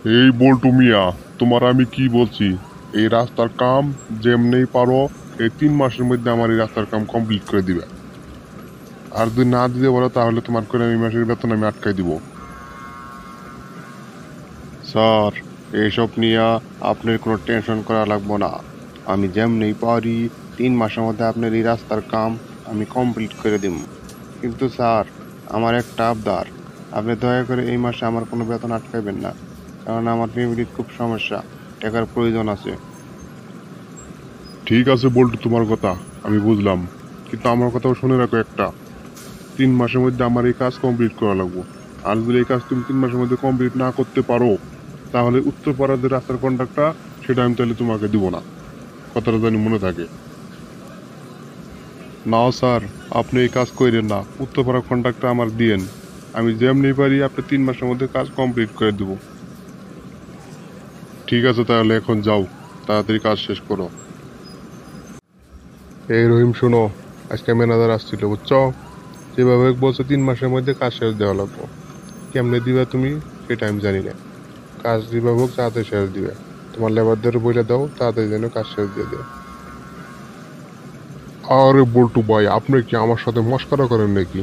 এই বল্টু মিয়া, তোমার আমি কি বলছি? এই রাস্তার কাম যেমনি পারো এই 3 মাসের মধ্যে আমার এই রাস্তার কাম কমপ্লিট করে দিবে। আর যদি না দিতে পারো তাহলে তোমার করে এই মাসের বেতন আমি আটকাই দিব। স্যার, এইসব নিয়ে আপনার কোনো টেনশন করা লাগবে না। আমি যেমনি পারি 3 মাসের মধ্যে আপনার এই রাস্তার কাম আমি কমপ্লিট করে দিব। কিন্তু স্যার, আমার একটা আবদার, আপনি দয়া করে এই মাসে আমার কোনো বেতন আটকাইবেন না, কারণ আমার ফ্যামিলির খুব সমস্যা, টাকার প্রয়োজন আছে। ঠিক আছে বল্টু, তোমার কথা আমি বুঝলাম, কিন্তু আমার কথাও শুনে রাখো একটা। 3 মাসের মধ্যে আমার এই কাজ কমপ্লিট করা লাগবে। আর যদি এই কাজ তুমি 3 মাসের মধ্যে কমপ্লিট না করতে পারো তাহলে উত্তরপাড়ার যে রাস্তার কন্ট্রাক্টটা সেটা আমি তাহলে তোমাকে দিব না। কথাটা জানি মনে থাকে। না স্যার, আপনি এই কাজ করেন না, উত্তরপাড়া কন্ট্রাক্টটা আমার দিয়েন। আমি যেমনি পারি আপনি 3 মাসের মধ্যে কাজ কমপ্লিট করে দেব। ঠিক আছে, তাহলে এখন যাও, তাড়াতাড়ি কাজ শেষ করো। এই রহিম, শোনো, আজকে ম্যানেজার আসছিল বুঝছো? যেভাবে বলছে 3 মাসের মধ্যে কাজ শেষ দেওয়া লাগবে। কেমনে দিবে তুমি সেটা আমি জানি না। কাজ যেভাবে হোক তাড়াতাড়ি শেষ দিবে। তোমার লেবারদের বলে দাও তাড়াতাড়ি যেন কাজ শেষ দিয়ে দেয়। আরে বল্টু ভাই, আপনি কি আমার সাথে মশকরা করেন নাকি?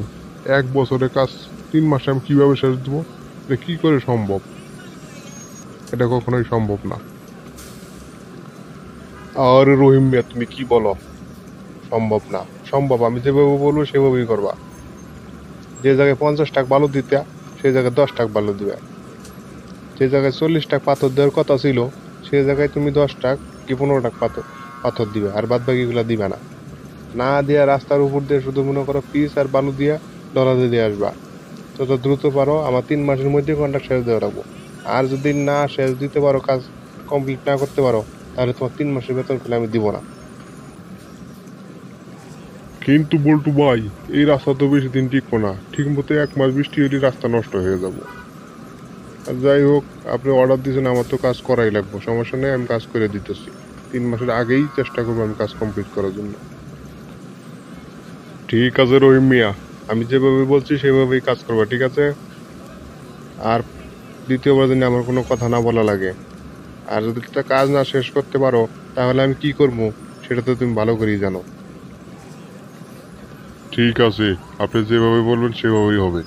1 বছরের কাজ 3 মাসে আমি কিভাবে শেষ দেবো? এটা কি করে সম্ভব? এটা কখনোই সম্ভব না। আরে রহিম মিয়া, তুমি কি বলো? সম্ভব না। সম্ভব, আমি যেভাবে বলবো সেভাবেই করবা। যে জায়গায় 50 টাকা বালু দিতে সেই জায়গায় 10 টাকা বালু দিবে। যে জায়গায় 40 টাকা পাথর দেওয়ার কথা ছিল সেই জায়গায় তুমি 10 টাকা কি 15 টাকা পাথর পাথর দিবে, আর বাদ বাকিগুলা দিবে না। না দিয়া রাস্তার উপর দিয়ে শুধু মনে করো পিচ আর বালু দিয়া ডলা দিয়ে আসবা। যত দ্রুত পারো আমার 3 মাসের মধ্যে কন্ট্রাক্ট শেষ দেওয়া রাখবো। আর যদি না শেষ দিতে পারো, কাজ কমপ্লিট না করতে পারো, তাহলে তোমার 3 মাসের বেতন ফেলে আমি দিব না। কিন্তু বল্টু ভাই, এই রাস্তা তো বেশি দিন টিকবো না, ঠিক মতো 1 মাস বৃষ্টি হলে রাস্তা নষ্ট হয়ে যাব। আর যাই হোক, আপনি অর্ডার দিয়েছেন, আমার তো কাজ করাই লাগবে, সমস্যা নেই, আমি কাজ করে দিতেছি। 3 মাসের আগেই চেষ্টা করবো আমি কাজ কমপ্লিট করার জন্য। ঠিক আছে রহিম মিয়া, আমি যেভাবে বলছি সেভাবেই কাজ করবা, ঠিক আছে? আর দ্বিতীয়বার যেন আমার কোনো কথা না বলা লাগে। আর যদি একটা কাজ না শেষ করতে পারো তাহলে আমি কি করবো সেটা তো তুমি ভালো করেই জানো। ঠিক আছে, আপনি যেভাবে বলবেন সেভাবেই হবে।